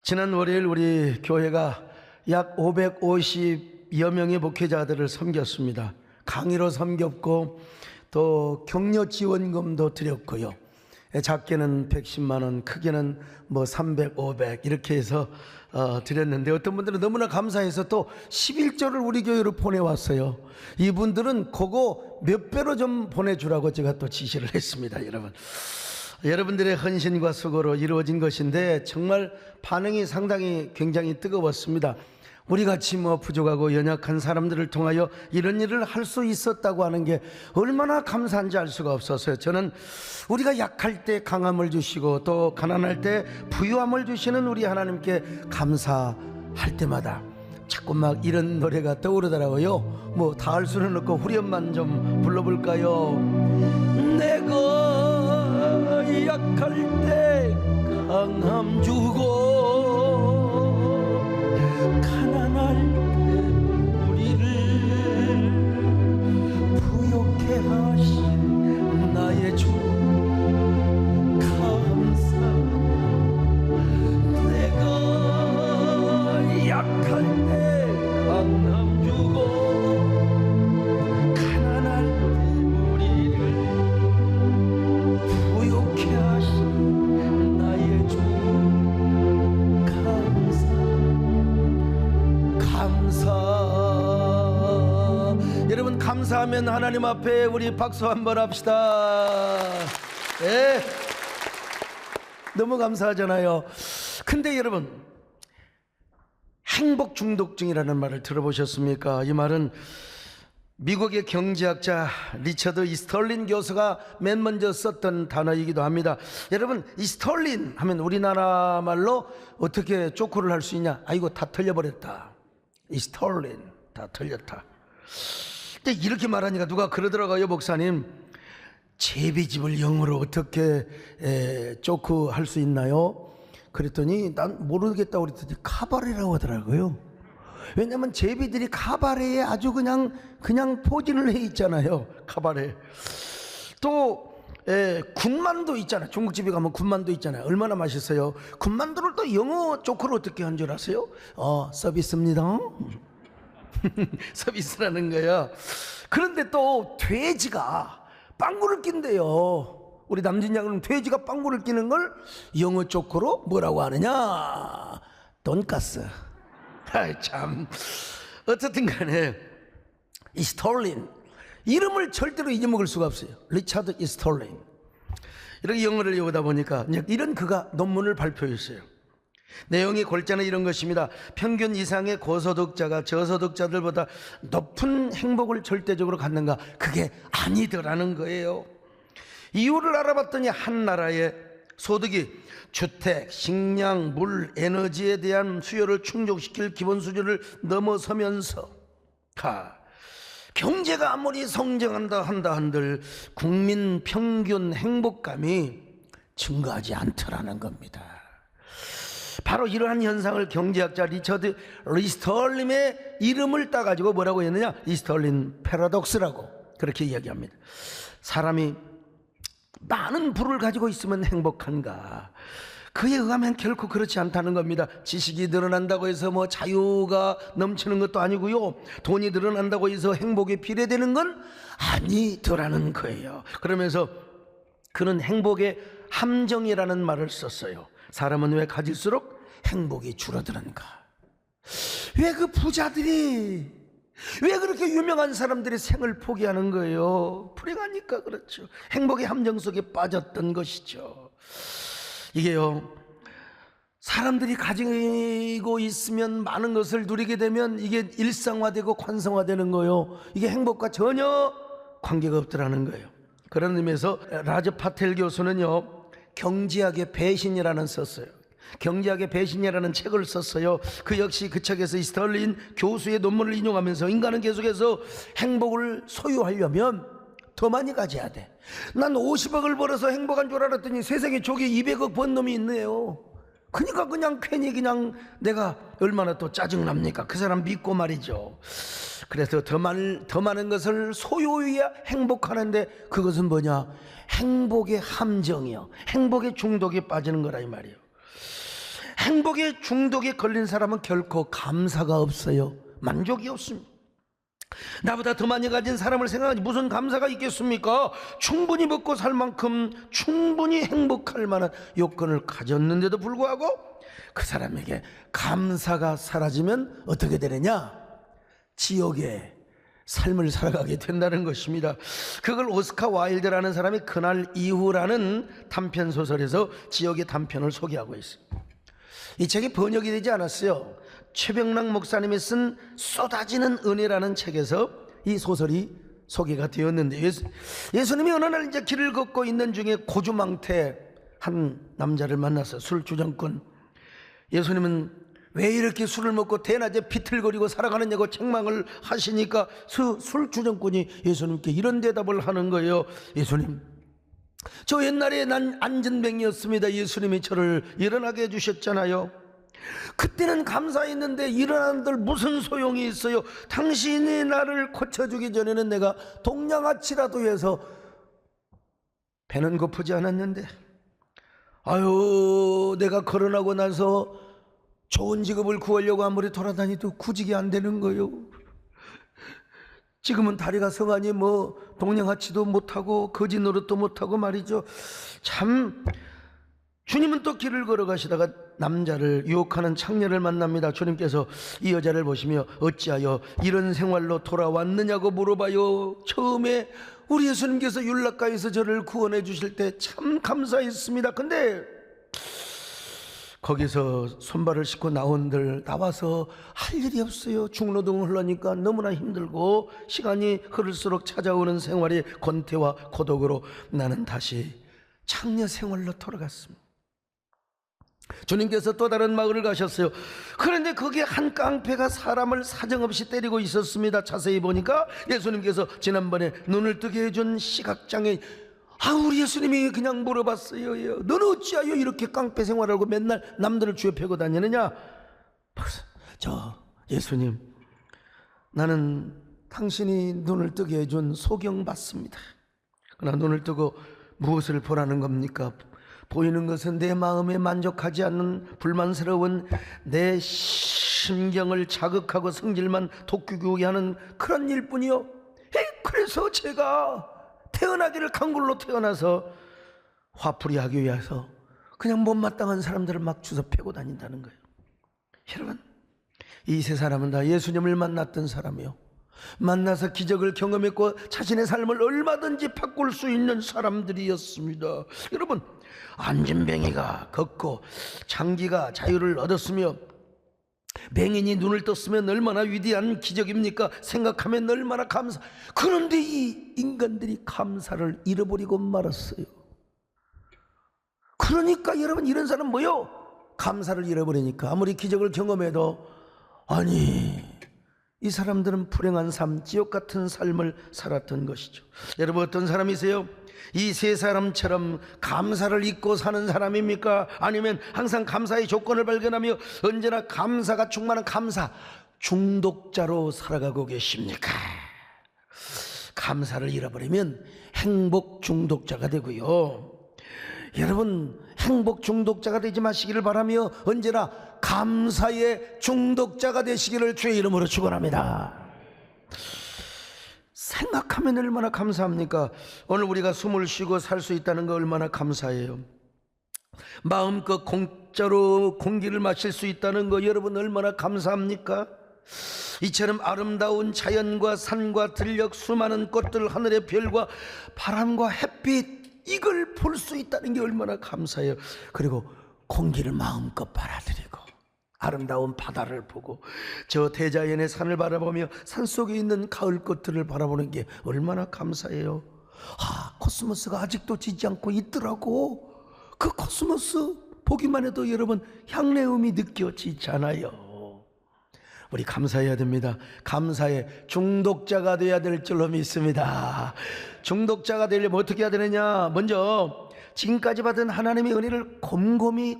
지난 월요일 우리 교회가 약 550여 명의 목회자들을 섬겼습니다. 강의로 섬겼고 또 격려 지원금도 드렸고요. 작게는 110만 원, 크게는 300, 500 이렇게 해서 드렸는데, 어떤 분들은 너무나 감사해서 또 11조를 우리 교회로 보내왔어요. 이분들은 그거 몇 배로 좀 보내주라고 제가 또 지시를 했습니다. 여러분들의 헌신과 수고로 이루어진 것인데 정말 반응이 상당히 굉장히 뜨거웠습니다. 우리같이 부족하고 연약한 사람들을 통하여 이런 일을 할 수 있었다고 하는 게 얼마나 감사한지 알 수가 없었어요. 저는 우리가 약할 때 강함을 주시고 또 가난할 때 부유함을 주시는 우리 하나님께 감사할 때마다 자꾸 막 이런 노래가 떠오르더라고요. 다 할 수는 없고 후렴만 좀 불러볼까요? 내가 약할 때 강함 주고 가난할 때 우리를 부욕해 하신 나의 주 감사. 내가 약할 때 강함 주고 가난할 때 우리를 부욕해 하신 나의 주 감사. 여러분, 감사하면 하나님 앞에 우리 박수 한번 합시다. 네. 너무 감사하잖아요. 근데 여러분, 행복 중독증이라는 말을 들어보셨습니까? 이 말은 미국의 경제학자 리처드 이스털린 교수가 맨 먼저 썼던 단어이기도 합니다. 여러분, 이스털린 하면 우리나라 말로 어떻게 쪼크를 할 수 있냐? 아이고, 다 틀려버렸다. 이스털린, 다 틀렸다. 근데 이렇게 말하니까 누가 그러더라고요. 목사님, 제비집을 영어로 어떻게 쪼크 할 수 있나요? 그랬더니 난 모르겠다고 그랬더니 카바레라고 하더라고요. 왜냐면 제비들이 카바레에 아주 그냥 포진을 해 있잖아요. 카바레. 또 군만두 있잖아요. 중국집에 가면 군만두 있잖아요. 얼마나 맛있어요. 군만두를 또 영어 쪼크를 어떻게 한 줄 아세요? 서비스입니다. 서비스라는 거야. 그런데 또 돼지가 빵구를 낀대요. 우리 남진 양은 돼지가 빵구를 끼는 걸 영어 쪼크로 뭐라고 하느냐? 돈가스. 아이 참. 어쨌든 간에 이스톨린, 이름을 절대로 잊어먹을 수가 없어요. 리차드 이스톨린. 이렇게 영어를 외우다 보니까 이런 그가 논문을 발표했어요. 내용이 골자는 이런 것입니다. 평균 이상의 고소득자가 저소득자들보다 높은 행복을 절대적으로 갖는가? 그게 아니더라는 거예요. 이유를 알아봤더니 한 나라의 소득이 주택, 식량, 물, 에너지에 대한 수요를 충족시킬 기본 수준을 넘어서면서 경제가 아무리 성장한다 한들 국민 평균 행복감이 증가하지 않더라는 겁니다. 바로 이러한 현상을 경제학자 리처드 이스털린의 이름을 따가지고 뭐라고 했느냐? 이스털린 패러독스라고 그렇게 이야기합니다. 사람이 많은 부를 가지고 있으면 행복한가? 그에 의하면 결코 그렇지 않다는 겁니다. 지식이 늘어난다고 해서 자유가 넘치는 것도 아니고요, 돈이 늘어난다고 해서 행복에 비례되는 건 아니더라는 거예요. 그러면서 그는 행복의 함정이라는 말을 썼어요. 사람은 왜 가질수록 행복이 줄어드는가? 왜 그 부자들이, 왜 그렇게 유명한 사람들이 생을 포기하는 거예요? 불행하니까 그렇죠. 행복의 함정 속에 빠졌던 것이죠. 이게요, 사람들이 가지고 있으면 많은 것을 누리게 되면 이게 일상화되고 관성화되는 거예요. 이게 행복과 전혀 관계가 없더라는 거예요. 그런 의미에서 라저 파텔 교수는요, 경제학의 배신이라는 썼어요. 경제학의 배신이라는 책을 썼어요. 그 역시 그 책에서 이스털린 교수의 논문을 인용하면서 인간은 계속해서 행복을 소유하려면 더 많이 가져야 돼. 난 50억을 벌어서 행복한 줄 알았더니 세상에 저기 200억 번 놈이 있네요. 그러니까 괜히 내가 얼마나 또 짜증납니까? 그 사람 믿고 말이죠. 그래서 더 많은 것을 소유해야 행복하는데 그것은 뭐냐? 행복의 함정이요, 행복의 중독에 빠지는 거라 이 말이에요. 행복의 중독에 걸린 사람은 결코 감사가 없어요. 만족이 없습니다. 나보다 더 많이 가진 사람을 생각하지 무슨 감사가 있겠습니까? 충분히 먹고 살 만큼 충분히 행복할 만한 요건을 가졌는데도 불구하고 그 사람에게 감사가 사라지면 어떻게 되느냐? 지옥의 삶을 살아가게 된다는 것입니다. 그걸 오스카 와일드라는 사람이 그날 이후라는 단편 소설에서 지옥의 단편을 소개하고 있습니다. 이 책이 번역이 되지 않았어요. 최병락 목사님이 쓴 쏟아지는 은혜라는 책에서 이 소설이 소개가 되었는데, 예수님이 어느 날 이제 길을 걷고 있는 중에 고주망태 한 남자를 만나서 술주정꾼, 예수님은 왜 이렇게 술을 먹고 대낮에 비틀거리고 살아가느냐고 책망을 하시니까 술주정꾼이 예수님께 이런 대답을 하는 거예요. 예수님, 저 옛날에 난 안진뱅이였습니다. 예수님이 저를 일어나게 해주셨잖아요. 그때는 감사했는데 일어난들 무슨 소용이 있어요. 당신이 나를 고쳐주기 전에는 내가 동양아치라도 해서 배는 고프지 않았는데, 아유, 내가 거론하고 나서 좋은 직업을 구하려고 아무리 돌아다니도 구직이 안 되는 거요. 지금은 다리가 성하니 뭐 동양아치도 못하고 거지 노릇도 못하고 말이죠. 참. 주님은 또 길을 걸어가시다가 남자를 유혹하는 창녀를 만납니다. 주님께서 이 여자를 보시며 어찌하여 이런 생활로 돌아왔느냐고 물어봐요. 처음에 우리 예수님께서 율락가에서 저를 구원해 주실 때 참 감사했습니다. 근데 거기서 손발을 씻고 나와서 할 일이 없어요. 중노동을 하려니까 너무나 힘들고 시간이 흐를수록 찾아오는 생활의 권태와 고독으로 나는 다시 창녀 생활로 돌아갔습니다. 주님께서 또 다른 마을을 가셨어요. 그런데 거기에 한 깡패가 사람을 사정없이 때리고 있었습니다. 자세히 보니까 예수님께서 지난번에 눈을 뜨게 해준 시각장애인, 우리 예수님이 그냥 물어봤어요. 너는 어찌하여 이렇게 깡패 생활하고 맨날 남들을 주에 패고 다니느냐? 저 예수님, 나는 당신이 눈을 뜨게 해준 소경받습니다. 그러나 눈을 뜨고 무엇을 보라는 겁니까? 보이는 것은 내 마음에 만족하지 않는 불만스러운 내 심경을 자극하고 성질만 돋구게 하는 그런 일뿐이요. 그래서 제가 태어나기를 강굴로 태어나서 화풀이하기 위해서 그냥 못마땅한 사람들을 막 주워 패고 다닌다는 거예요. 여러분, 이 세 사람은 다 예수님을 만났던 사람이요, 만나서 기적을 경험했고 자신의 삶을 얼마든지 바꿀 수 있는 사람들이었습니다. 여러분, 안진뱅이가 걷고 장기가 자유를 얻었으며 맹인이 눈을 떴으면 얼마나 위대한 기적입니까? 생각하면 얼마나 감사. 그런데 이 인간들이 감사를 잃어버리고 말았어요. 그러니까 여러분, 이런 사람 뭐요? 감사를 잃어버리니까 아무리 기적을 경험해도, 아니, 이 사람들은 불행한 삶, 지옥 같은 삶을 살았던 것이죠. 여러분, 어떤 사람이세요? 이 세 사람처럼 감사를 잊고 사는 사람입니까? 아니면 항상 감사의 조건을 발견하며 언제나 감사가 충만한 감사 중독자로 살아가고 계십니까? 감사를 잃어버리면 행복 중독자가 되고요. 여러분, 행복 중독자가 되지 마시기를 바라며 언제나 감사의 중독자가 되시기를 주의 이름으로 축원합니다. 생각하면 얼마나 감사합니까? 오늘 우리가 숨을 쉬고 살 수 있다는 거 얼마나 감사해요. 마음껏 공짜로 공기를 마실 수 있다는 거 여러분 얼마나 감사합니까? 이처럼 아름다운 자연과 산과 들녘, 수많은 꽃들, 하늘의 별과 바람과 햇빛, 이걸 볼 수 있다는 게 얼마나 감사해요. 그리고 공기를 마음껏 빨아들이고 아름다운 바다를 보고 저 대자연의 산을 바라보며 산속에 있는 가을꽃들을 바라보는 게 얼마나 감사해요. 코스모스가 아직도 지지 않고 있더라고. 그 코스모스 보기만 해도 여러분 향내음이 느껴지잖아요. 우리 감사해야 됩니다. 감사의 중독자가 돼야 될 줄로 믿습니다. 중독자가 되려면 어떻게 해야 되느냐? 먼저 지금까지 받은 하나님의 은혜를 곰곰이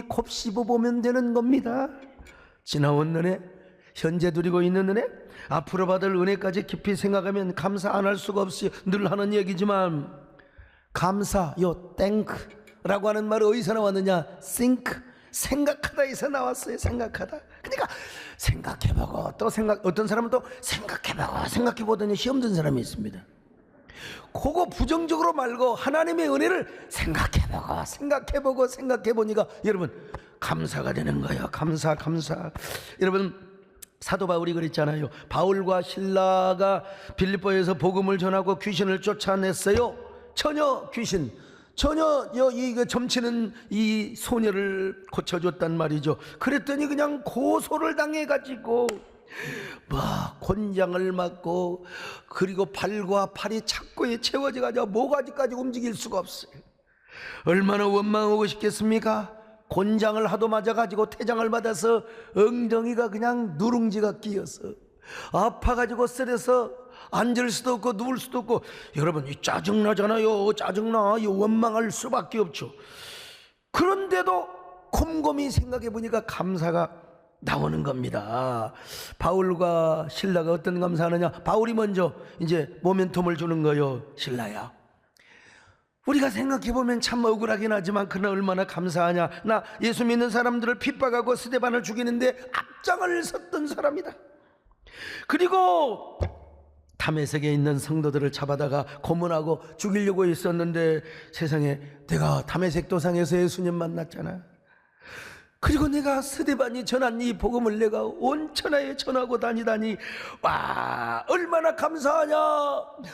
곱씹어 보면 되는 겁니다. 지나온 은혜, 현재 누리고 있는 은혜, 앞으로 받을 은혜까지 깊이 생각하면 감사 안 할 수가 없어요. 늘 하는 얘기지만 감사, 땡크라고 하는 말이 어디서 나왔느냐? think, 생각하다에서 나왔어요. 생각하다. 그러니까 생각해보고 또 어떤 사람은 또 생각해보고 생각해보더니 시험 든 사람이 있습니다. 그거 부정적으로 말고 하나님의 은혜를 생각해보고 생각해보니까 여러분 감사가 되는 거예요. 감사. 여러분 사도 바울이 그랬잖아요. 바울과 실라가 빌립보에서 복음을 전하고 귀신을 쫓아냈어요. 전혀 이거 점치는 이 소녀를 고쳐줬단 말이죠. 그랬더니 그냥 고소를 당해가지고 곤장을 맞고, 그리고 발과 팔이 착고에 채워져가지고 모가지까지 움직일 수가 없어요. 얼마나 원망하고 싶겠습니까? 곤장을 하도 맞아가지고 태장을 받아서 엉덩이가 그냥 누룽지가 끼어서 아파가지고 쓰려서 앉을 수도 없고 누울 수도 없고. 여러분 이 짜증나잖아요. 짜증나. 이 원망할 수밖에 없죠. 그런데도 곰곰이 생각해 보니까 감사가 나오는 겁니다. 바울과 신라가 어떤 감사하느냐? 바울이 먼저 이제 모멘텀을 주는 거요. 신라야, 우리가 생각해보면 참 억울하긴 하지만 그는 얼마나 감사하냐. 나 예수 믿는 사람들을 핍박하고 스데반을 죽이는데 앞장을 섰던 사람이다. 그리고 다메섹에 있는 성도들을 잡아다가 고문하고 죽이려고 있었는데 세상에 내가 다메섹 도상에서 예수님 만났잖아. 그리고 내가 스데반이 전한 이 복음을 내가 온 천하에 전하고 다니다니, 와 얼마나 감사하냐.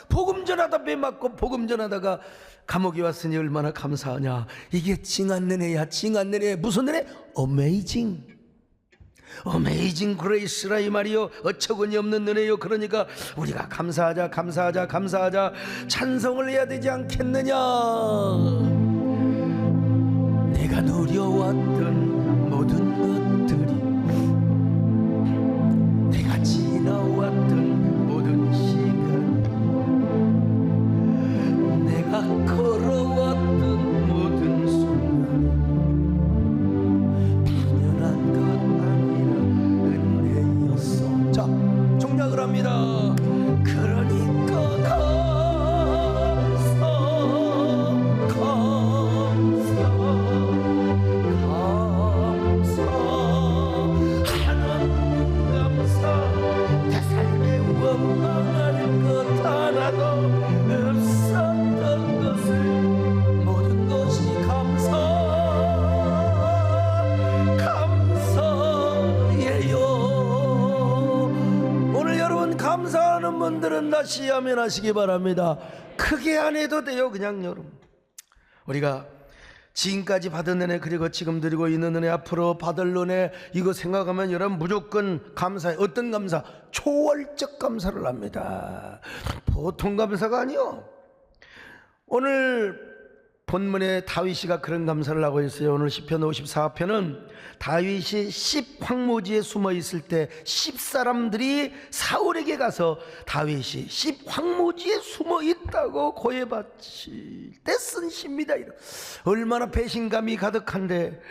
복음 전하다 배 맞고 복음 전하다가 감옥에 왔으니 얼마나 감사하냐. 이게 징한 은혜야. 징한 은혜. 무슨 은혜? 어메이징 그레이스라 이 말이요. 어처구니 없는 은혜요. 그러니까 우리가 감사하자 찬송을 해야 되지 않겠느냐. 내가 누려왔던 모든 것들이, 내가 지나왔던 모든 시간, 내가 걸어왔던 모든 순간, 당연한 것 아니라 은혜였어. 자, 종약을 합니다. 그러니까 감사하는 분들은 다시 아멘 하시기 바랍니다. 크게 안 해도 돼요. 그냥 여러분, 우리가 지금까지 받은 은혜, 그리고 지금 드리고 있는 은혜, 앞으로 받을 은혜, 이거 생각하면 여러분 무조건 감사해. 어떤 감사? 초월적 감사를 합니다. 보통 감사가 아니요. 오늘 본문에 다윗이가 그런 감사를 하고 있어요. 오늘 시편 54편은 다윗이 10황무지에 숨어 있을 때 10사람들이 사울에게 가서 다윗이 10황무지에 숨어 있다고 고해바칠 때 쓴 시입니다. 얼마나 배신감이 가득한데,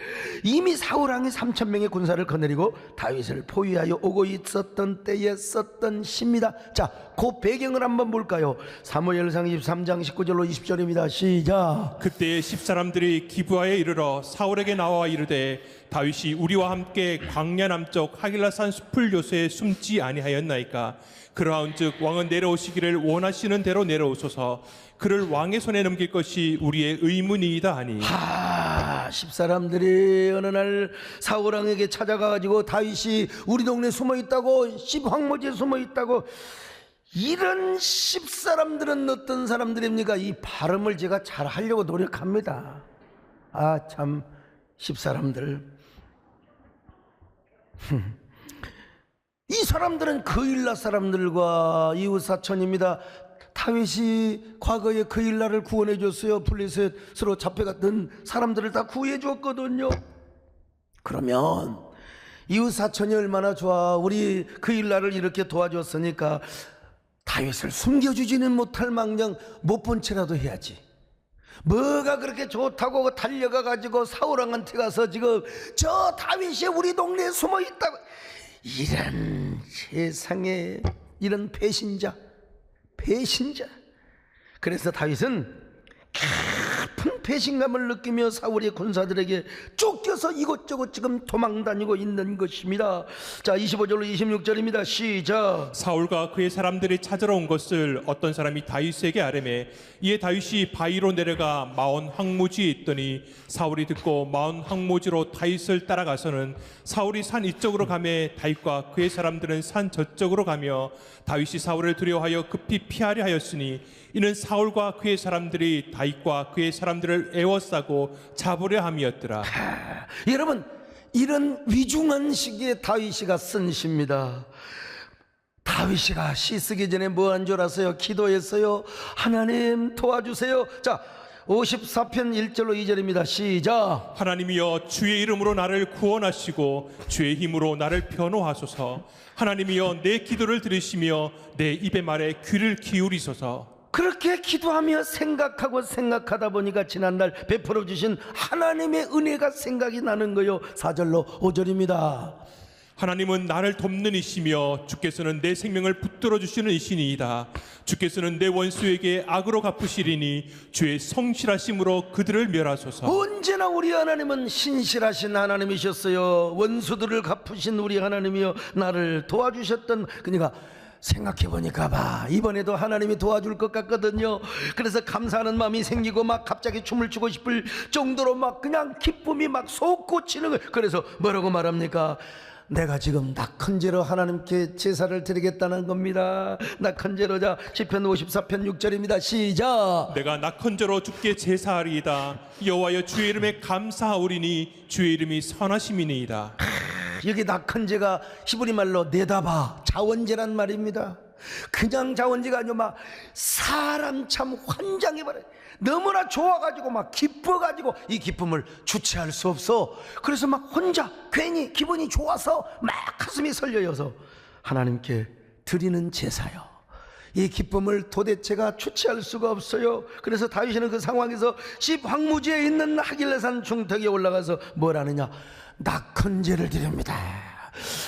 이미 사울왕이 3,000명의 군사를 거느리고 다윗을 포위하여 오고 있었던 때에 썼던 시입니다. 자, 그 배경을 한번 볼까요? 사무엘상 23장 19절로 20절입니다. 시작. 그때에 10사람들이 기브아에 이르러 사울에게 나와 이르되 다윗이 우리와 함께 광야 남쪽 하길라산 숲을 요새에 숨지 아니하였나이까. 그러한즉 왕은 내려오시기를 원하시는 대로 내려오소서. 그를 왕의 손에 넘길 것이 우리의 의문이이다 하니. 10사람들이 어느 날 사울왕에게 찾아가가지고 다윗이 우리 동네에 숨어있다고, 10황무지에 숨어있다고. 이런 10사람들은 어떤 사람들입니까? 이 발음을 제가 잘 하려고 노력합니다. 참 10사람들. 이 사람들은 그일라 사람들과 이웃사촌입니다. 다윗이 과거에 그일라를 구원해 줬어요. 블레셋으로 잡혀갔던 사람들을 다 구해 줬거든요. 그러면 이웃사촌이 얼마나 좋아. 우리 그일라를 이렇게 도와줬으니까 다윗을 숨겨주지는 못할 망정 못 본 채라도 해야지. 뭐가 그렇게 좋다고 달려가 가지고 사울왕한테 가서 지금 저 다윗이 우리 동네에 숨어 있다고. 이런 세상에, 이런 배신자. 그래서 다윗은 깊은 배신감을 느끼며 사울의 군사들에게 쫓겨서 이곳저곳 지금 도망다니고 있는 것입니다. 자, 25절로 26절입니다. 시작. 사울과 그의 사람들이 찾으러 온 것을 어떤 사람이 다윗에게 아뢰매 이에 다윗이 바위로 내려가 마온 황무지에 있더니 사울이 듣고 마온 황무지로 다윗을 따라가서는 사울이 산 이쪽으로 가매 다윗과 그의 사람들은 산 저쪽으로 가며 다윗이 사울을 두려워하여 급히 피하려 하였으니 이는 사울과 그의 사람들이 다윗과 그의 사람들을 에워싸고 잡으려 함이었더라. 여러분, 이런 위중한 시기에 다윗이가 쓴 시입니다. 다윗이가 시 쓰기 전에 뭐 한 줄 아세요? 기도했어요. 하나님 도와주세요. 자, 54편 1절로 2절입니다. 시작. 하나님이여 주의 이름으로 나를 구원하시고 주의 힘으로 나를 변호하소서. 하나님이여 내 기도를 들으시며 내 입의 말에 귀를 기울이소서. 그렇게 기도하며 생각하다 보니까 지난날 베풀어 주신 하나님의 은혜가 생각이 나는 거요. 4절로 5절입니다. 하나님은 나를 돕는 이시며 주께서는 내 생명을 붙들어 주시는 이시니이다. 주께서는 내 원수에게 악으로 갚으시리니 주의 성실하심으로 그들을 멸하소서. 언제나 우리 하나님은 신실하신 하나님이셨어요. 원수들을 갚으신 우리 하나님이여 나를 도와주셨던. 그러니까 생각해보니까 봐, 이번에도 하나님이 도와줄 것 같거든요. 그래서 감사하는 마음이 생기고 막 갑자기 춤을 추고 싶을 정도로 막 그냥 기쁨이 막 솟구치는 거예요. 그래서 뭐라고 말합니까? 내가 지금 낙헌제로 하나님께 제사를 드리겠다는 겁니다. 낙헌제로. 자, 시편 54편 6절입니다. 시작. 내가 낙헌제로 주께 제사하리이다. 여호와여 주의 이름에 감사하오리니 주의 이름이 선하심이니이다. 여기 낙헌제가 히브리 말로 네다바, 자원제란 말입니다. 그냥 자원제가 아니고 막 사람 참 환장해버려요. 너무나 좋아가지고 막 기뻐가지고 이 기쁨을 주체할 수 없어. 그래서 막 혼자 괜히 기분이 좋아서 막 가슴이 설려여서 하나님께 드리는 제사요. 이 기쁨을 도대체가 주체할 수가 없어요. 그래서 다윗은 그 상황에서 십 황무지에 있는 하길레산 중턱에 올라가서 뭘 하느냐? 낙헌제를 드립니다.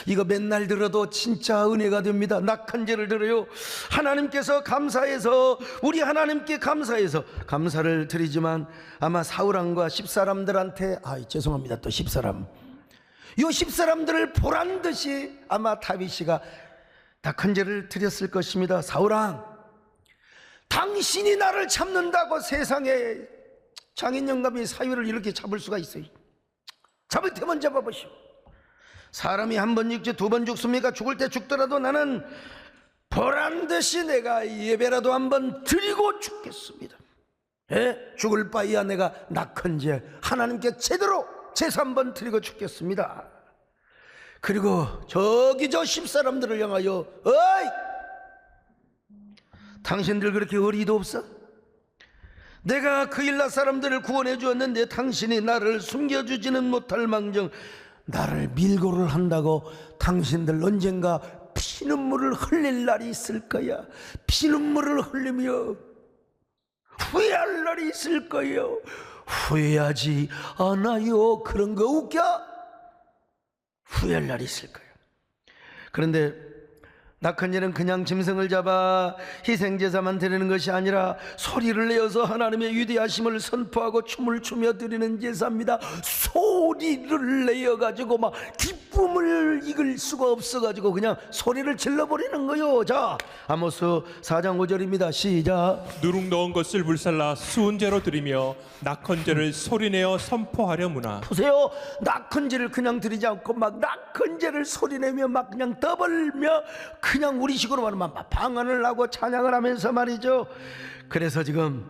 이거 맨날 들어도 진짜 은혜가 됩니다. 낙헌제를 들어요. 하나님께서 감사해서, 우리 하나님께 감사해서 감사를 드리지만 아마 사울왕과 십사람들한테 죄송합니다. 또 십사람, 요 십사람들을 보란 듯이 아마 다윗이가 낙헌제를 드렸을 것입니다. 사울왕, 당신이 나를 잡는다고 세상에 장인 영감이 사유를 이렇게 잡을 수가 있어요? 잡을 테면 잡아보시오. 사람이 한 번 죽지 두 번 죽습니까? 죽을 때 죽더라도 나는 보란듯이 내가 예배라도 한번 드리고 죽겠습니다. 죽을 바에야 내가 낙헌제 하나님께 제대로 제사 한번 드리고 죽겠습니다. 그리고 저기 저 십사람들을 향하여, 어이, 당신들 그렇게 어리도 없어? 내가 그 일라 사람들을 구원해 주었는데 당신이 나를 숨겨주지는 못할 망정 나를 밀고를 한다고 당신들 언젠가 피눈물을 흘릴 날이 있을 거야. 피눈물을 흘리며 후회할 날이 있을 거예요. 후회하지 않아요. 그런 거 웃겨? 후회할 날이 있을 거예요. 그런데 낙헌제는 그냥 짐승을 잡아 희생제사만 드리는 것이 아니라 소리를 내어서 하나님의 위대하심을 선포하고 춤을 추며 드리는 제사입니다. 소리를 내어가지고 막 기쁨을 이길 수가 없어가지고 그냥 소리를 질러버리는 거요. 자, 아모스 4장 5절입니다. 시작. 누룩 넣은 것을 불살라 수은제로 드리며 낙헌제를 소리내어 선포하려무나. 보세요. 낙헌제를 그냥 드리지 않고 막 낙헌제를 소리내며 막 그냥 떠벌며 그냥 우리식으로 말하면 막 방언을 하고 찬양을 하면서 말이죠. 그래서 지금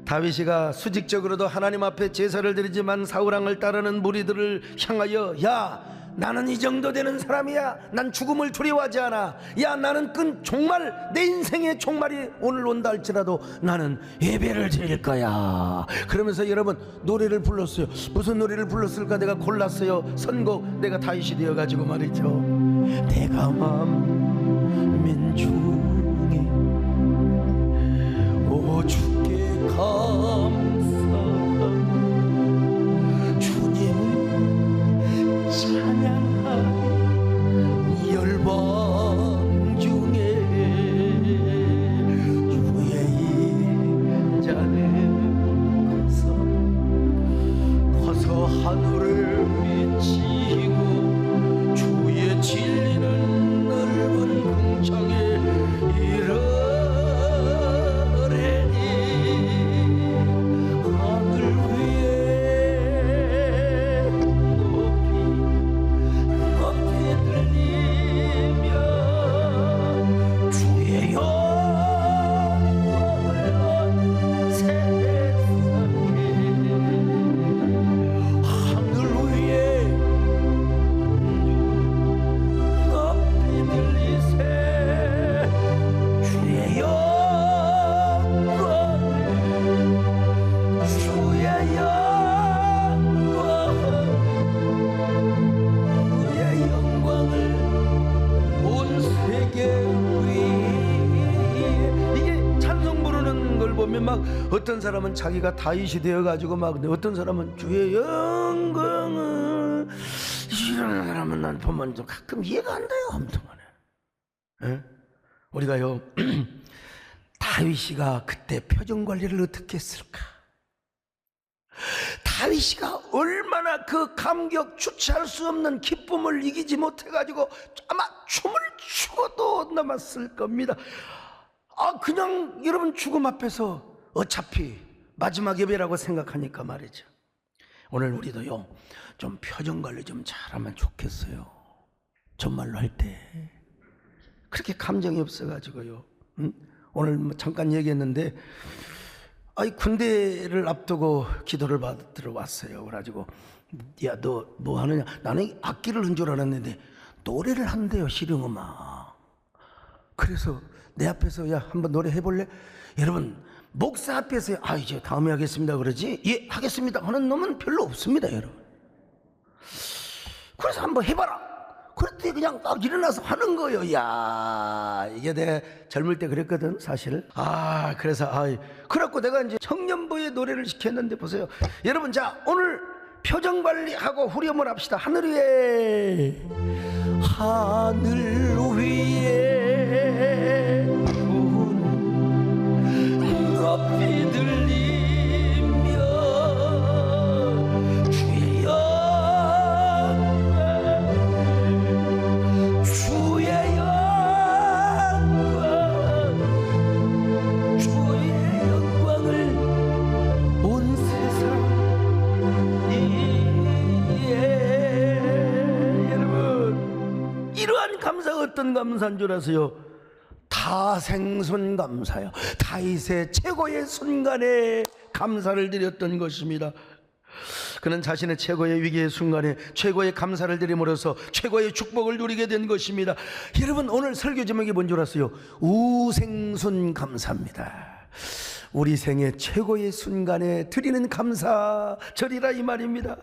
다윗이가 수직적으로도 하나님 앞에 제사를 드리지만 사울왕을 따르는 무리들을 향하여, 야, 나는 이 정도 되는 사람이야. 난 죽음을 두려워하지 않아. 야, 나는 종말, 내 인생의 종말이 오늘 온다 할지라도 나는 예배를 드릴 거야. 그러면서 여러분 노래를 불렀어요. 무슨 노래를 불렀을까? 내가 골랐어요. 선곡. 내가 다윗이 되어가지고 말이죠. 내가 만민 중에 오 주께 감사하며 주님을 찬양하며 열방 중에 주의 인자는 감사 하늘을 비치고 주의 진리는 넓은 궁창에 이르리니 하늘 위에 높이 들리며 주의 영광을 온 세상에 하늘 위에 높이 들리세 주의 영광 주의 영광 주의 영광을 온 세계 위에 이게 찬송 부르는 걸 보면 막 어떤 사람은 자기가 다윗이 되어가지고 막 근데 어떤 사람은 주의 영광을 이런 사람은 난 보면 좀 가끔 이해가 안 돼요. 아무튼 간에 우리가요 다윗이가 그때 표정 관리를 어떻게 했을까? 다윗이가 얼마나 그 감격 주체할 수 없는 기쁨을 이기지 못해가지고 아마 춤을 추고도 남았을 겁니다. 그냥 여러분 죽음 앞에서 어차피 마지막 예배라고 생각하니까 말이죠. 오늘 우리도요 좀 표정 관리 좀 잘하면 좋겠어요. 정말로 할 때 그렇게 감정이 없어가지고요. 오늘 뭐 잠깐 얘기했는데 군대를 앞두고 기도를 받으러 왔어요. 그래가지고 야 너 뭐 하느냐? 나는 악기를 한 줄 알았는데 노래를 한대요. 실용음악. 그래서 내 앞에서 야 한번 노래 해볼래? 여러분 목사 앞에서 이제 다음에 하겠습니다 그러지? 예 하겠습니다 하는 놈은 별로 없습니다 여러분. 그래서 한번 해봐라. 그랬더니 그냥 딱 일어나서 하는 거예요. 야 이게 내가 젊을 때 그랬거든 사실. 그래서 그래갖고 내가 이제 청년부의 노래를 시켰는데 보세요 여러분. 자 오늘 표정 관리하고 후렴을 합시다. 하늘 위에 높이 들리며 주의 영광 주의 영광 주의 영광을 온 세상 위에 여러분 이러한 감사가 어떤 감사인 줄 아세요? 다생손 감사요. 다윗의 최고의 순간에 감사를 드렸던 것입니다. 그는 자신의 최고의 위기의 순간에 최고의 감사를 드림으로써 최고의 축복을 누리게 된 것입니다. 여러분 오늘 설교 제목이 뭔 줄 아세요? 우생손 감사입니다. 우리 생의 최고의 순간에 드리는 감사절이라 이 말입니다.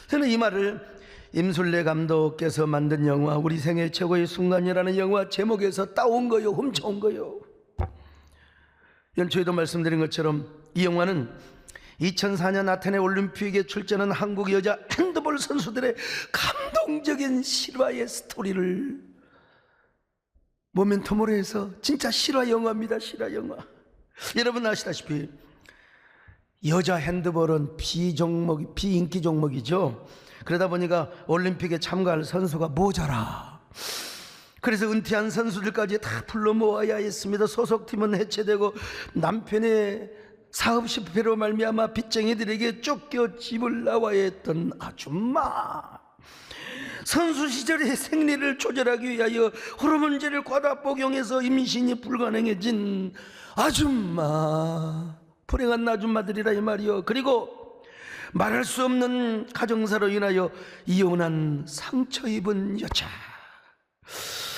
저는 이 말을 임술래 감독께서 만든 영화 우리 생애 최고의 순간이라는 영화 제목에서 따온 거요, 훔쳐온 거요. 연초에도 말씀드린 것처럼 이 영화는 2004년 아테네 올림픽에 출전한 한국 여자 핸드볼 선수들의 감동적인 실화의 스토리를 모멘텀으로 해서 진짜 실화 영화입니다. 실화 영화. 여러분 아시다시피 여자 핸드볼은 비인기 종목이죠. 그러다 보니까 올림픽에 참가할 선수가 모자라. 그래서 은퇴한 선수들까지 다 불러 모아야 했습니다. 소속팀은 해체되고 남편의 사업 실패로 말미암아 빚쟁이들에게 쫓겨 집을 나와야 했던 아줌마. 선수 시절의 생리를 조절하기 위하여 호르몬제를 과다 복용해서 임신이 불가능해진 아줌마. 불행한 아줌마들이라 이 말이요. 그리고 말할 수 없는 가정사로 인하여 이혼한 상처 입은 여자.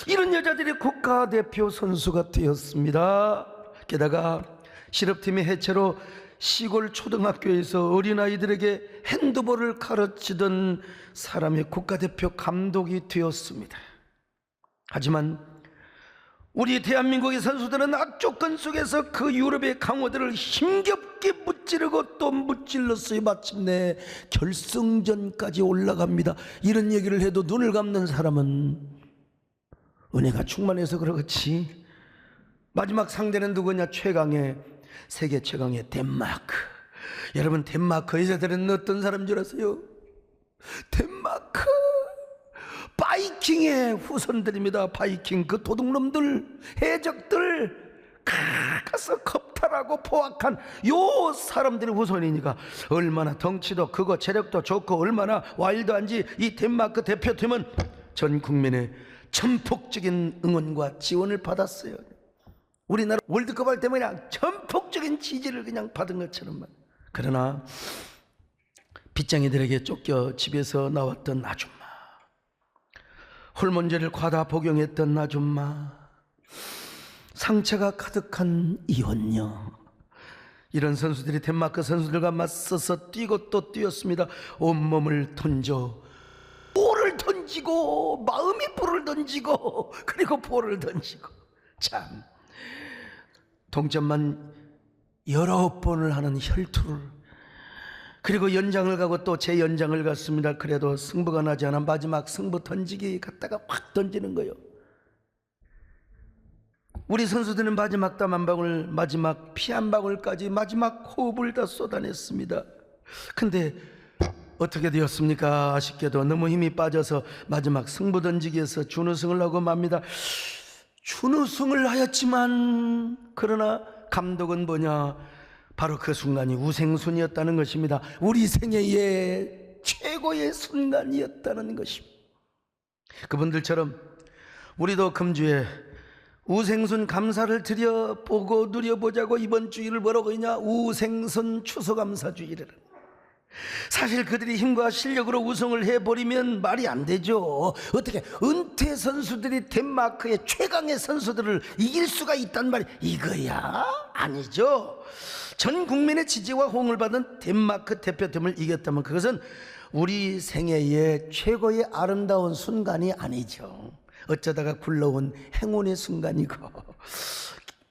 이런 여자들이 국가대표 선수가 되었습니다. 게다가 실업팀의 해체로 시골 초등학교에서 어린아이들에게 핸드볼을 가르치던 사람의 국가대표 감독이 되었습니다. 하지만 우리 대한민국의 선수들은 악조건 속에서 그 유럽의 강호들을 힘겹게 무찌르고 또 무찔렀어요. 마침내 결승전까지 올라갑니다. 이런 얘기를 해도 눈을 감는 사람은 은혜가 충만해서 그렇지. 마지막 상대는 누구냐? 세계 최강의 덴마크. 여러분 덴마크 여자들은 어떤 사람인 줄 아세요? 덴마크 바이킹의 후손들입니다. 바이킹 그 도둑놈들, 해적들 가서 겁탈하고 포악한 요 사람들의 후손이니까 얼마나 덩치도 크고 체력도 좋고 얼마나 와일드한지 이 덴마크 대표팀은 전 국민의 전폭적인 응원과 지원을 받았어요. 우리나라 월드컵 할 때 그냥 전폭적인 지지를 그냥 받은 것처럼. 그러나 빚쟁이들에게 쫓겨 집에서 나왔던 아줌마, 호르몬제를 과다 복용했던 아줌마, 상처가 가득한 이혼녀, 이런 선수들이 덴마크 선수들과 맞서서 뛰고 또 뛰었습니다. 온몸을 던져 볼을 던지고 마음이 볼을 던지고 그리고 볼을 던지고, 참 동점만 19번을 하는 혈투를, 그리고 연장을 가고 또 재연장을 갔습니다. 그래도 승부가 나지 않아 마지막 승부 던지기 갔다가 확 던지는 거예요. 우리 선수들은 마지막 땀 한 방울, 마지막 피 한 방울까지 마지막 호흡을 다 쏟아냈습니다. 근데 어떻게 되었습니까? 아쉽게도 너무 힘이 빠져서 마지막 승부 던지기에서 준우승을 하고 맙니다. 준우승을 하였지만 그러나 감독은 뭐냐? 바로 그 순간이 우생순이었다는 것입니다. 우리 생애의 최고의 순간이었다는 것입니다. 그분들처럼 우리도 금주에 우생순 감사를 드려보고 누려보자고 이번 주일을 뭐라고 했냐? 우생순 추수감사주일이라. 사실 그들이 힘과 실력으로 우승을 해버리면 말이 안 되죠. 어떻게 은퇴 선수들이 덴마크의 최강의 선수들을 이길 수가 있단 말이 이거야? 아니죠. 전 국민의 지지와 호응을 받은 덴마크 대표팀을 이겼다면 그것은 우리 생애의 최고의 아름다운 순간이 아니죠. 어쩌다가 굴러온 행운의 순간이고,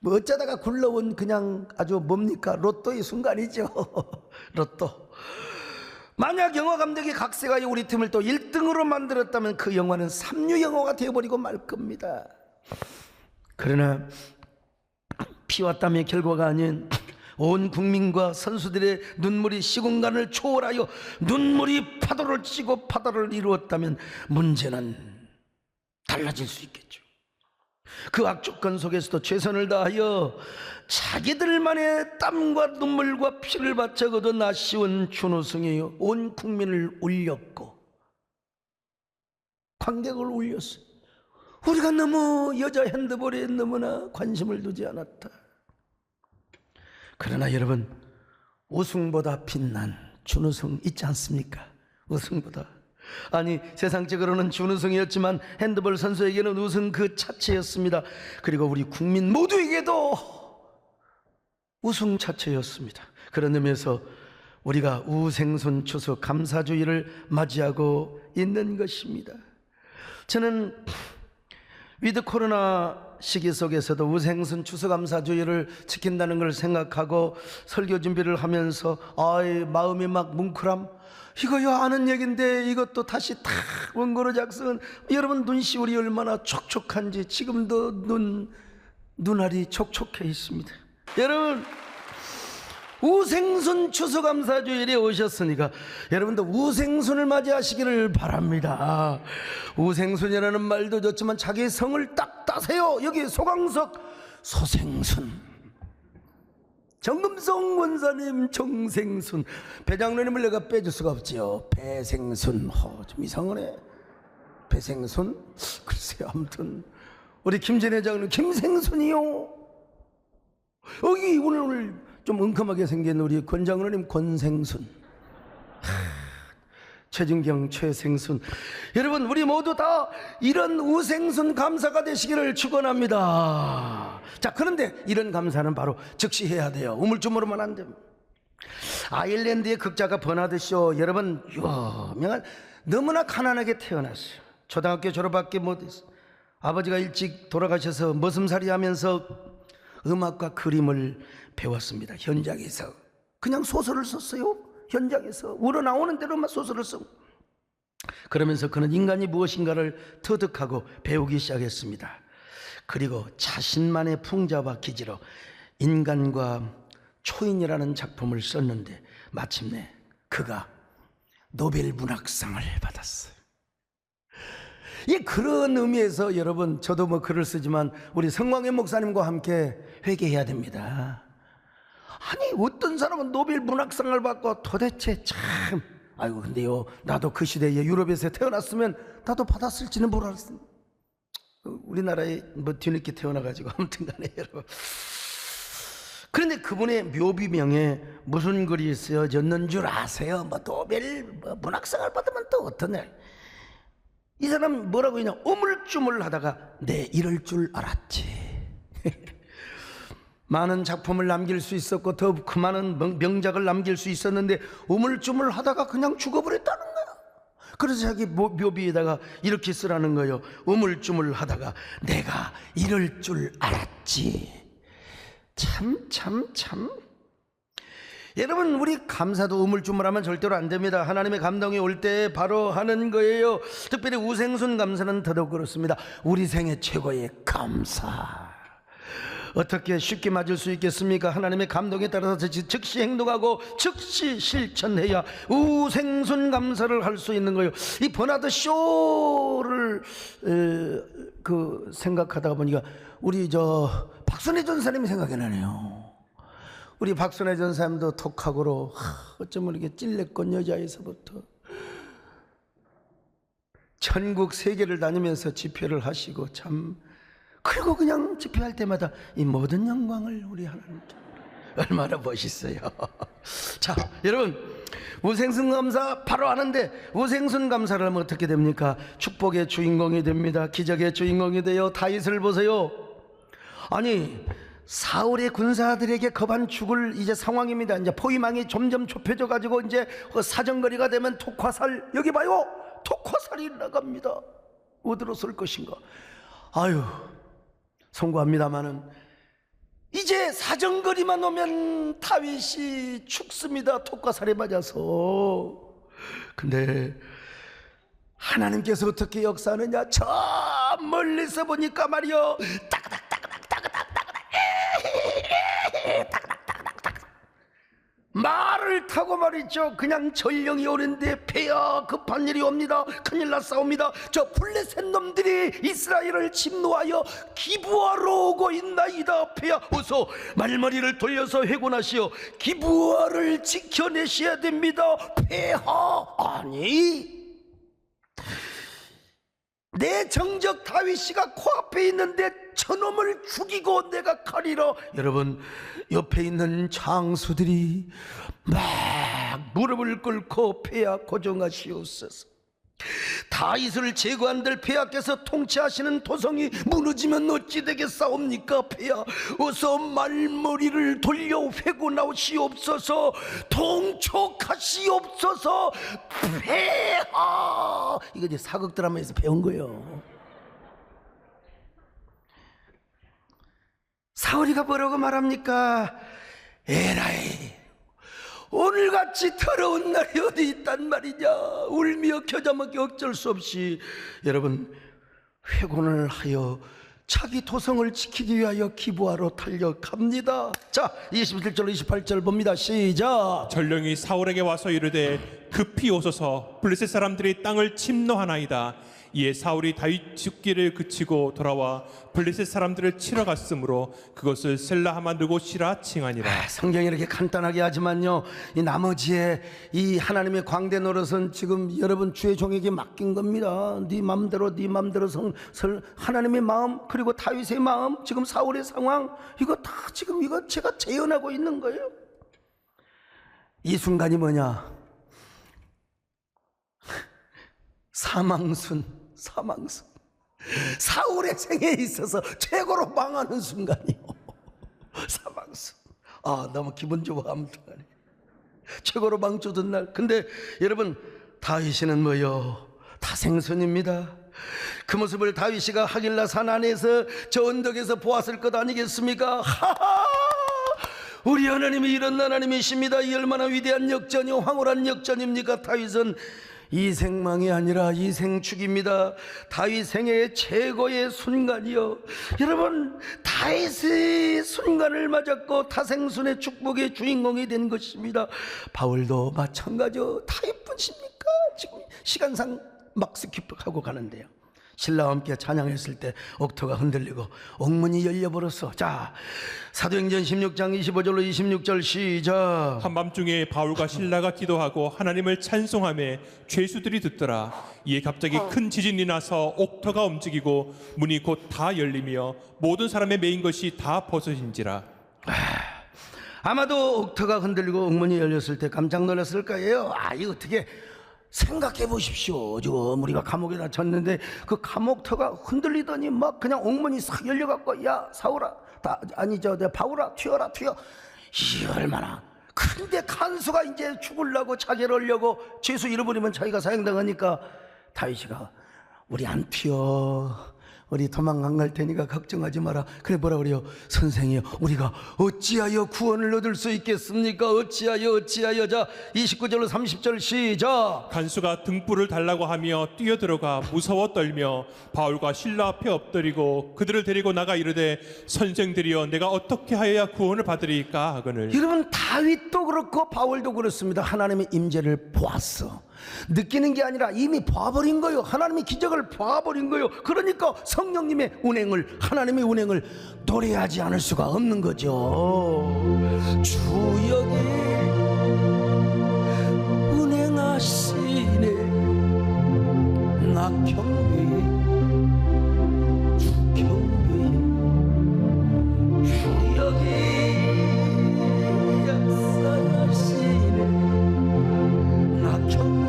뭐 어쩌다가 굴러온 그냥 아주 뭡니까? 로또의 순간이죠. 로또. 만약 영화 감독이 각색하여 우리 팀을 또 1등으로 만들었다면 그 영화는 삼류 영화가 되어버리고 말 겁니다. 그러나 피와 땀의 결과가 아닌 온 국민과 선수들의 눈물이 시공간을 초월하여 눈물이 파도를 치고 바다를 이루었다면 문제는 달라질 수 있겠죠. 그 악조건 속에서도 최선을 다하여 자기들만의 땀과 눈물과 피를 바쳐 거둔 아쉬운 준우승이에요. 온 국민을 울렸고 관객을 울렸어요. 우리가 너무 여자 핸드볼에 너무나 관심을 두지 않았다. 그러나 여러분, 우승보다 빛난 준우승 있지 않습니까? 우승보다. 아니, 세상적으로는 준우승이었지만 핸드볼 선수에게는 우승 그 자체였습니다. 그리고 우리 국민 모두에게도 우승 자체였습니다. 그런 의미에서 우리가 우생순 추수 감사주의를 맞이하고 있는 것입니다. 저는 위드 코로나 시기 속에서도 우생순 추수감사주의를 지킨다는 걸 생각하고 설교 준비를 하면서 마음이 막 뭉클함. 이거야 아는 얘기인데 이것도 다시 다 원고로 작성은, 여러분 눈시울이 얼마나 촉촉한지 지금도 눈알이 촉촉해 있습니다. 여러분, 우생순 추수감사주일에 오셨으니까 여러분도 우생순을 맞이하시기를 바랍니다. 우생순이라는 말도 좋지만 자기 성을 딱 따세요. 여기 소강석 소생순, 정금성 원사님 정생순, 배장로님을 내가 빼줄 수가 없지요. 배생순, 좀 이상하네. 배생순? 글쎄요. 아무튼 우리 김진애 장로님 김생순이요. 여기 오늘 좀 웅큼하게 생긴 우리 권장로님 권생순, 최진경 최생순. 여러분, 우리 모두 다 이런 우생순 감사가 되시기를 축원합니다. 자, 그런데 이런 감사는 바로 즉시 해야 돼요. 우물쭈물하면 안 됩니다. 아일랜드의 극작가 버나드 쇼, 여러분 유명한, 너무나 가난하게 태어났어요. 초등학교 졸업밖에 못했어요. 아버지가 일찍 돌아가셔서 머슴살이 하면서 음악과 그림을 배웠습니다. 현장에서 그냥 소설을 썼어요. 현장에서 우러나오는 대로만 소설을 쓰고, 그러면서 그는 인간이 무엇인가를 터득하고 배우기 시작했습니다. 그리고 자신만의 풍자와 기지로 인간과 초인이라는 작품을 썼는데 마침내 그가 노벨 문학상을 받았어요. 예, 그런 의미에서 여러분, 저도 뭐 글을 쓰지만 우리 성광현 목사님과 함께 회개해야 됩니다. 아니, 어떤 사람은 노벨 문학상을 받고 도대체 참, 아이고, 근데요, 나도 그 시대에 유럽에서 태어났으면 나도 받았을지는 몰랐습니다. 우리나라에 뭐 뒤늦게 태어나가지고 아무튼 간에 여러분. 그런데 그분의 묘비명에 무슨 글이 쓰여졌는 줄 아세요? 뭐 노벨 문학상을 받으면 또 어떠냐? 이 사람 뭐라고 했냐? 우물쭈물 하다가 내 이럴 줄 알았지. 많은 작품을 남길 수 있었고 더 그 많은 명작을 남길 수 있었는데 우물쭈물 하다가 그냥 죽어버렸다는 거야. 그래서 자기 묘비에다가 이렇게 쓰라는 거예요. 우물쭈물 하다가 내가 이럴 줄 알았지. 참. 여러분, 우리 감사도 우물쭈물하면 절대로 안 됩니다. 하나님의 감동이 올 때 바로 하는 거예요. 특별히 우생순 감사는 더더욱 그렇습니다. 우리 생애 최고의 감사. 어떻게 쉽게 맞을 수 있겠습니까? 하나님의 감동에 따라서 즉시 행동하고 즉시 실천해야 우생순 감사를 할 수 있는 거예요. 이 버나드 쇼를 생각하다가 보니까 우리 박순애 전사님이 생각이 나네요. 우리 박순애 전사님도 톡하고로 어쩌면 이렇게 찔레꽃 여자에서부터 전국 세계를 다니면서 집회를 하시고 참, 그리고 그냥 집회할 때마다 이 모든 영광을 우리 하나님께, 얼마나 멋있어요. 자, 여러분, 우생순 감사 바로 하는데 우생순 감사를 하면 어떻게 됩니까? 축복의 주인공이 됩니다. 기적의 주인공이 돼요. 다윗을 보세요. 아니, 사울의 군사들에게 겁안 죽을 이제 상황입니다. 이제 포위망이 점점 좁혀져 가지고 이제 사정거리가 되면 톡화살, 여기 봐요, 톡화살이 나갑니다. 어디로 쏠 것인가? 아유, 송구합니다마는 이제 사정거리만 오면 다윗이 죽습니다. 톡화살에 맞아서. 근데 하나님께서 어떻게 역사하느냐? 저 멀리서 보니까 말이요, 말을 타고 말이죠, 그냥 전령이 오는데 폐하 급한 일이 옵니다. 큰일 났사옵니다. 저 블레셋 놈들이 이스라엘을 침노하여 기브아로 오고 있나이다. 폐하 어서 말머리를 돌려서 회군하시어 기브아를 지켜내셔야 됩니다. 폐하. 아니, 내 정적 다윗이가 코앞에 있는데 저놈을 죽이고 내가 가리라. 여러분, 옆에 있는 장수들이 막 무릎을 꿇고 폐하 고정하시옵소서. 다윗을 제거한들 폐하께서 통치하시는 도성이 무너지면 어찌 되겠사옵니까? 폐하 어서 말머리를 돌려 회군하시옵소서. 통촉하시옵소서. 폐하. 이거 이제 사극 드라마에서 배운 거예요. 사울이가 뭐라고 말합니까? 에라이, 오늘같이 더러운 날이 어디 있단 말이냐. 울며 겨자 먹기 어쩔 수 없이 여러분 회군을 하여 자기 도성을 지키기 위하여 기브아로 달려갑니다. 자, 27절 28절 봅니다. 시작. 전령이 사울에게 와서 이르되 급히 오소서, 블레셋 사람들이 땅을 침노하나이다. 이에 사울이 다윗 죽기를 그치고 돌아와 블레셋 사람들을 치러 갔으므로 그것을 셀라하만 르곳이라 칭하니라. 성경이 이렇게 간단하게 하지만요, 이 나머지에 이 하나님의 광대 노릇은 지금 여러분 주의 종에게 맡긴 겁니다. 네 맘대로 하나님의 마음, 그리고 다윗의 마음, 지금 사울의 상황, 이거 다 지금 이거 제가 재현하고 있는 거예요. 이 순간이 뭐냐? 사망순. 사울의 생에 있어서 최고로 망하는 순간이요. 사망순. 아, 너무 기분 좋아. 아무튼 최고로 망쳐둔 날. 근데 여러분, 다윗이는 뭐요? 다생선입니다. 그 모습을 다윗이가 하길라 산 안에서 저 언덕에서 보았을 것 아니겠습니까? 하하! 우리 하나님이 이런 하나님이십니다. 이 얼마나 위대한 역전이요, 황홀한 역전입니까? 다윗은 이생망이 아니라 이생축입니다. 다윗 생애의 최고의 순간이요. 여러분, 다윗의 순간을 맞았고 타생순의 축복의 주인공이 된 것입니다. 바울도 마찬가지요. 다윗뿐입니까? 지금 시간상 막 스킵하고 가는데요. 신라와 함께 찬양했을 때 옥토가 흔들리고 옥문이 열려버렸어. 자, 사도행전 16장 25절로 26절 시작. 한밤중에 바울과 신라가 기도하고 하나님을 찬송하며 죄수들이 듣더라. 이에 갑자기 큰 지진이 나서 옥터가 움직이고 문이 곧 다 열리며 모든 사람의 메인 것이 다 벗어진지라. 아마도 옥터가 흔들리고 옥문이 열렸을 때 깜짝 놀랐을 거예요. 이거 어떻게 생각해 보십시오. 지금 우리가 감옥에 갇혔는데 그 감옥터가 흔들리더니 막 그냥 옥문이 싹 열려갖고 야 사울아 바울아 튀어라. 이 얼마나 근데 간수가 이제 죽으려고 자결 하려고 죄수 잃어버리면 자기가 사형당하니까 다윗이가 우리 안 튀어, 우리 도망 안 갈 테니까 걱정하지 마라. 그래 뭐라 그래요? 선생이여, 우리가 어찌하여 구원을 얻을 수 있겠습니까? 어찌하여. 자 29절로 30절 시작. 간수가 등불을 달라고 하며 뛰어들어가 무서워 떨며 바울과 신라 앞에 엎드리고 그들을 데리고 나가 이르되 선생들이여 내가 어떻게 하여야 구원을 받으리까 하거늘. 여러분, 다윗도 그렇고 바울도 그렇습니다. 하나님의 임재를 보았어. 느끼는 게 아니라 이미 봐버린 거예요. 하나님의 기적을 봐버린 거예요. 그러니까 성령님의 운행을, 하나님의 운행을 노래하지 않을 수가 없는 거죠. 주 여기 운행하시네. 나 경배, 주 경배, 주 여기 역사하시네. 나 경배,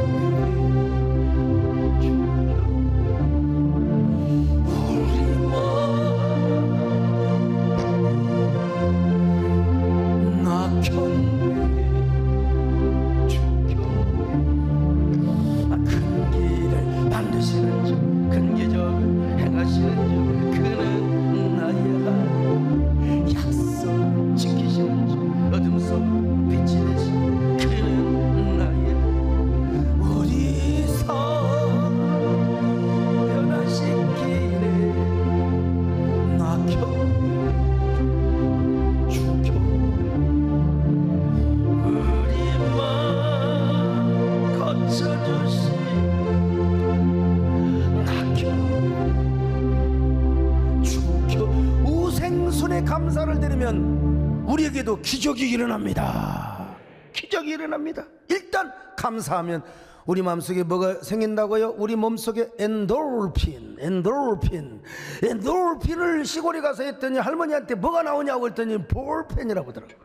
감사를 드리면 우리에게도 기적이 일어납니다. 기적이 일어납니다. 일단 감사하면 우리 마음속에 뭐가 생긴다고요? 우리 몸속에 엔도르핀을 시골에 가서 했더니 할머니한테 뭐가 나오냐고 했더니 볼펜이라고 하더라고요.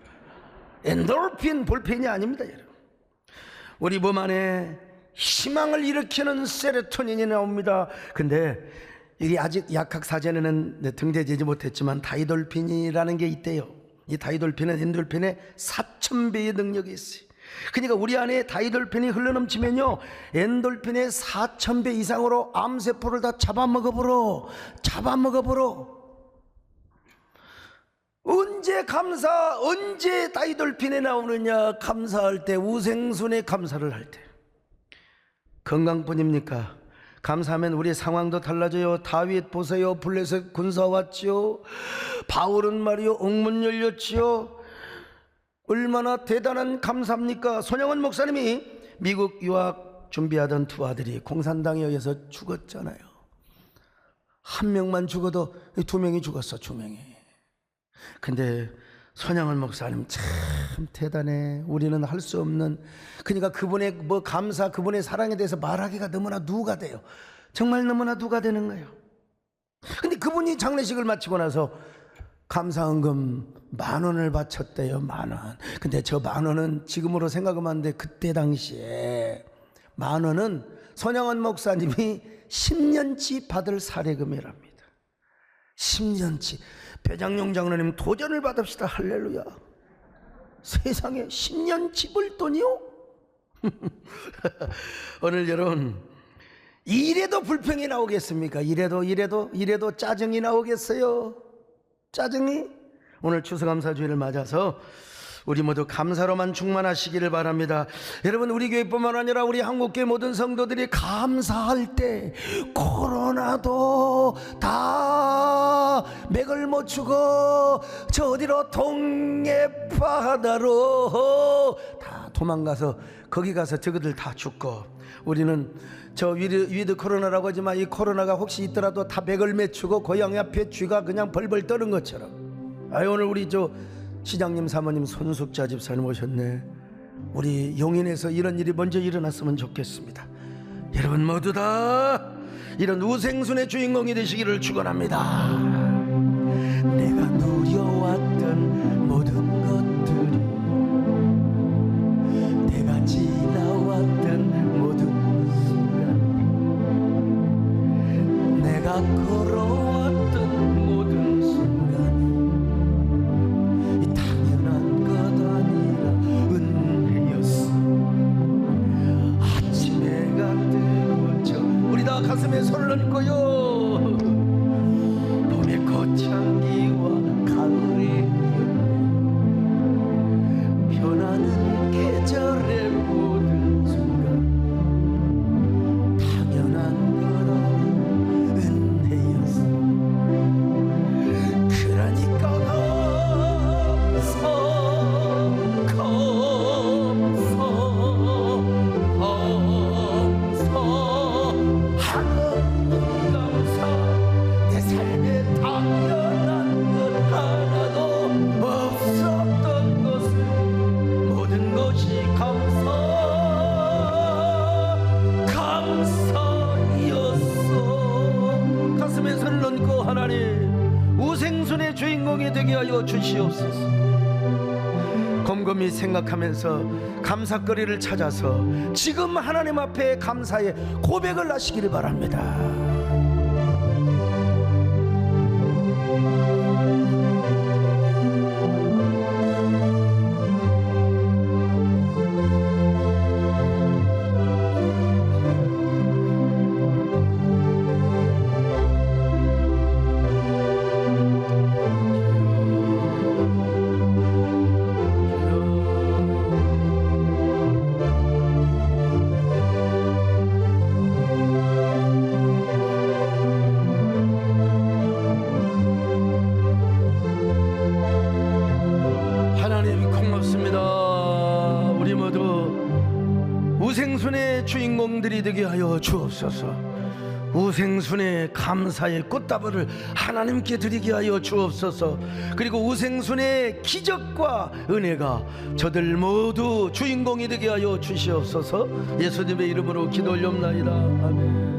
엔도르핀 볼펜이 아닙니다, 여러분. 우리 몸 안에 희망을 일으키는 세로토닌이 나옵니다. 근데 이게 아직 약학 사전에는 등재되지 못했지만 다이돌핀이라는 게 있대요. 이 다이돌핀은 엔돌핀의 4000배의 능력이 있어요. 그러니까 우리 안에 다이돌핀이 흘러넘치면요, 엔돌핀의 4000배 이상으로 암세포를 다 잡아먹어버려. 언제 다이돌핀이 나오느냐? 감사할 때, 우생순의 감사를 할 때. 건강뿐입니까? 감사하면 우리 상황도 달라져요. 다윗 보세요. 블레셋 군사 왔지요. 바울은 말이요, 옥문 열렸지요. 얼마나 대단한 감사입니까? 손영원 목사님이 미국 유학 준비하던 두 아들이 공산당에 의해서 죽었잖아요. 한 명만 죽어도 두 명이 죽었어, 두 명이. 근데 손영원 목사님 참 대단해. 우리는 할 수 없는, 그러니까 그분의 감사, 그분의 사랑에 대해서 말하기가 너무나 누가 돼요. 정말 너무나 누가 되는 거예요. 근데 그분이 장례식을 마치고 나서 감사헌금 10,000원을 바쳤대요. 10,000원. 근데 저 10,000원은 지금으로 생각하면 안 돼. 그때 당시에 10,000원은 손영원 목사님이 10년치 받을 사례금이랍니다. 10년치. 배장용 장로님 도전을 받읍시다. 할렐루야. 세상에 10년치 벌 돈이요? 오늘 여러분, 이래도 불평이 나오겠습니까? 이래도 짜증이 나오겠어요? 짜증이? 오늘 추수감사주일을 맞아서 우리 모두 감사로만 충만하시기를 바랍니다. 여러분, 우리 교회뿐만 아니라 우리 한국교회 모든 성도들이 감사할 때 코로나도 다 맥을 못 추고 저 어디로 동해 바다로 다 도망가서 거기 가서 저거들 다 죽고, 우리는 저 위드 코로나라고 하지만 이 코로나가 혹시 있더라도 다 백을 맺히고 고양이 앞에 쥐가 그냥 벌벌 떠는 것처럼. 오늘 우리 저 시장님 사모님 손숙자 집사님 오셨네. 우리 용인에서 이런 일이 먼저 일어났으면 좋겠습니다. 여러분 모두 다 이런 우생순의 주인공이 되시기를 축원합니다. 내가 누려왔던 모든 것들이, 내가 지나왔던 모든 순간, 내가 걸어왔던 모든 순간이 이 당연한 것 아니라 은혜였어. 아침 해가 뜨고 저 우리 다 가슴에 손을 얹고요. 봄의 꽃향기와 가을의 변하는 계절의 모든 순간, 당연한 것 아닌 은혜였어. 그러니까 감사. 내 삶에 당연한 것 하나도 없었던 것을 모든 것이 감사였어. 가슴에 손을 얹고 하나님 우생순의 주인공이 되게 하여 주시옵소서. 곰곰이 생각하면서 감사거리를 찾아서 지금 하나님 앞에 감사의 고백을 하시기를 바랍니다. 하나님 고맙습니다. 우리 모두 우생순의 주인공들이 되게 하여 주옵소서. 우생순의 감사의 꽃다발을 하나님께 드리게 하여 주옵소서. 그리고 우생순의 기적과 은혜가 저들 모두 주인공이 되게 하여 주시옵소서. 예수님의 이름으로 기도 올려옵나이다. 아멘.